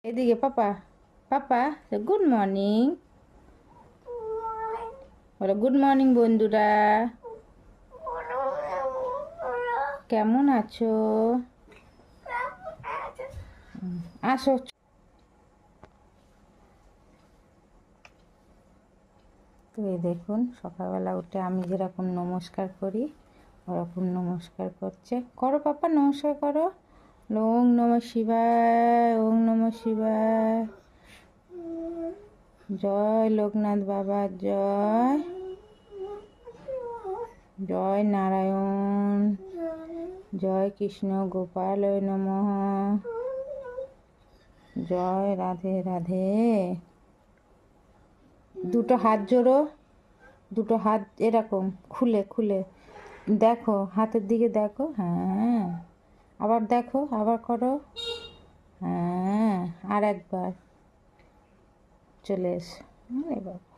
এদিকে পাপা, পাপা good morning, বলো good morning বন্ধুরা, কেমন আছো? আসো। তো এই দেখুন, সকালবেলা উঠে আমি যেরকম নমস্কার করি ওরকম নমস্কার করছে। করো পাপা, নমস্কার করো। ওং নমঃ শিবায়, ওং নমঃ শিবায়। জয় লোকনাথ বাবা, জয় জয় নারায়ণ, জয় কৃষ্ণ গোপালয় নমঃ, জয় রাধে রাধে। দুটো হাত জোড়ো, দুটো হাত এরকম খুলে খুলে দেখো, হাতের দিকে দেখো। হ্যাঁ, আবার দেখো, আবার করো। হ্যাঁ, আর একবার। চলে এসো। আরে বাবা।